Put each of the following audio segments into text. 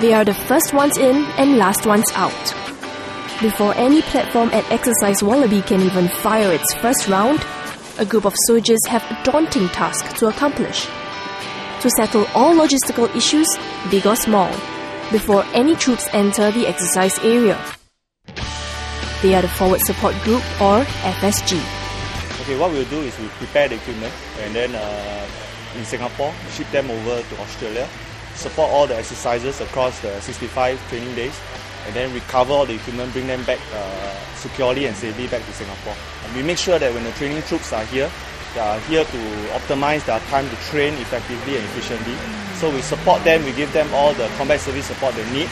They are the first ones in and last ones out. Before any platform at Exercise Wallaby can even fire its first round, a group of soldiers have a daunting task to accomplish. To settle all logistical issues, big or small, before any troops enter the exercise area. They are the Forward Support Group, or FSG. Okay, what we'll do is we prepare the equipment and then in Singapore, ship them over to Australia, support all the exercises across the 65 training days, and then recover all the equipment, bring them back securely and safely back to Singapore. And we make sure that when the training troops are here, they are here to optimize their time to train effectively and efficiently. So we support them, we give them all the combat service support they need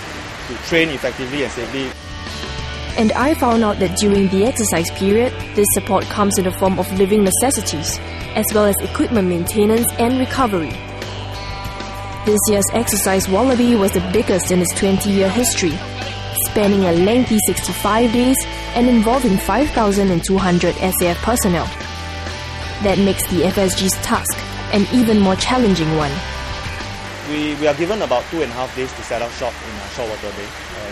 to train effectively and safely. And I found out that during the exercise period, this support comes in the form of living necessities, as well as equipment maintenance and recovery. This year's Exercise Wallaby was the biggest in its 20-year history, spanning a lengthy 65 days and involving 5,200 SAF personnel. That makes the FSG's task an even more challenging one. We are given about 2.5 days to set up shop in Saltwater Bay.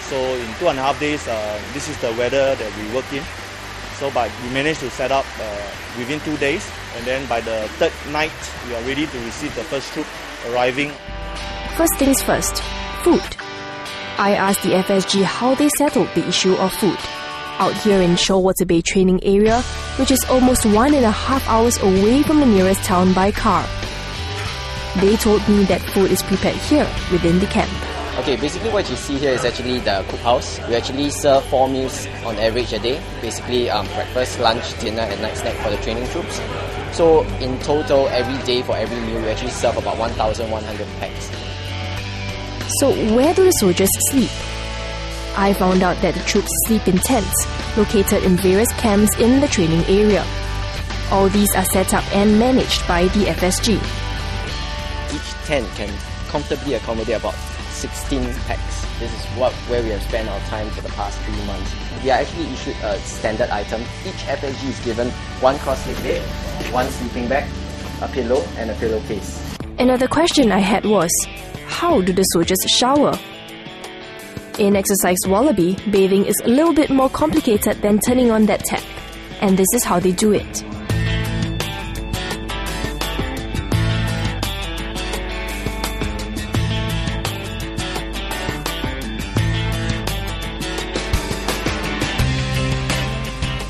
So in 2.5 days, this is the weather that we work in. But we managed to set up within 2 days, and then by the third night, we are ready to receive the first troop arriving. First things first, food. I asked the FSG how they settled the issue of food. Out here in Saltwater Bay training area, which is almost 1.5 hours away from the nearest town by car. They told me that food is prepared here within the camp. Okay, basically what you see here is actually the cookhouse. We actually serve 4 meals on average a day. Basically breakfast, lunch, dinner and night snack for the training troops. So in total, every day for every meal, we actually serve about 1,100 packs. So where do the soldiers sleep? I found out that the troops sleep in tents, located in various camps in the training area. All these are set up and managed by the FSG. Each tent can comfortably accommodate about 16 packs. This is where we have spent our time for the past 3 months. We are actually issued a standard item. Each FSG is given 1 cross-leg bed, 1 sleeping bag, a pillow and a pillowcase. Another question I had was, how do the soldiers shower? In Exercise Wallaby, bathing is a little bit more complicated than turning on that tap. And this is how they do it.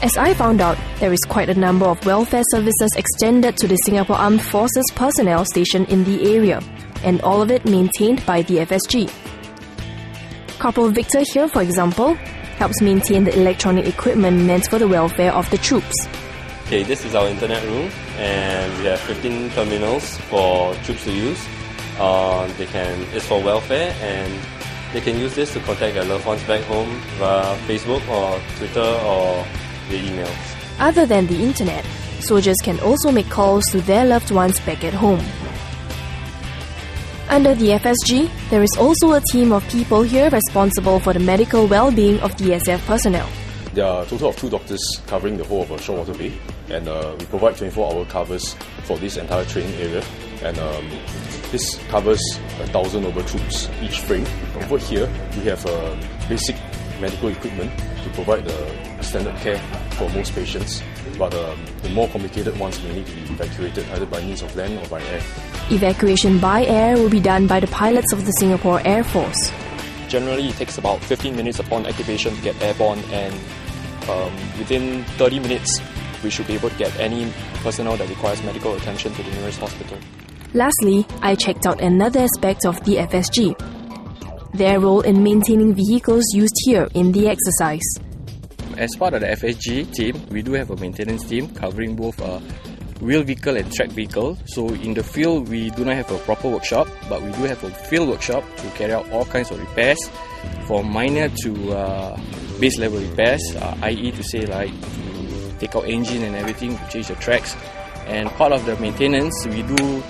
As I found out, there is quite a number of welfare services extended to the Singapore Armed Forces personnel stationed in the area, and all of it maintained by the FSG. Corporal Victor here, for example, helps maintain the electronic equipment meant for the welfare of the troops. Okay, this is our internet room, and we have 15 terminals for troops to use. It's for welfare, and they can use this to contact their loved ones back home via Facebook or Twitter or via emails. Other than the internet, soldiers can also make calls to their loved ones back at home. Under the FSG, there is also a team of people here responsible for the medical well-being of the SF personnel. There are a total of 2 doctors covering the whole of Saltwater Bay, and we provide 24-hour covers for this entire training area. And this covers 1,000 over troops each frame. Over here, we have basic medical equipment to provide the standard care for most patients, but the more complicated ones may need to be evacuated either by means of land or by air. Evacuation by air will be done by the pilots of the Singapore Air Force. Generally, it takes about 15 minutes upon activation to get airborne, and within 30 minutes, we should be able to get any personnel that requires medical attention to the nearest hospital. Lastly, I checked out another aspect of the FSG, their role in maintaining vehicles used here in the exercise. As part of the FSG team, we do have a maintenance team covering both wheel vehicle and track vehicle. So in the field, we do not have a proper workshop, but we do have a field workshop to carry out all kinds of repairs, from minor to base level repairs, i.e. to say like to take out engine and everything, to change the tracks. And part of the maintenance, we do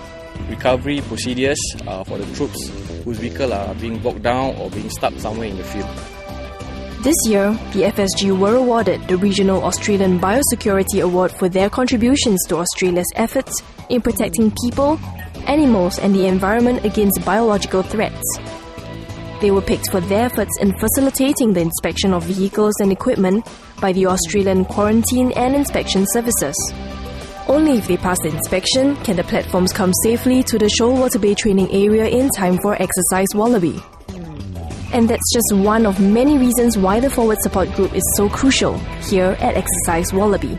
recovery procedures for the troops whose vehicle are being bogged down or being stuck somewhere in the field. This year, the FSG were awarded the Regional Australian Biosecurity Award for their contributions to Australia's efforts in protecting people, animals and the environment against biological threats. They were picked for their efforts in facilitating the inspection of vehicles and equipment by the Australian Quarantine and Inspection Services. Only if they pass the inspection can the platforms come safely to the Shoalwater Bay training area in time for Exercise Wallaby. And that's just one of many reasons why the Forward Support Group is so crucial here at Exercise Wallaby.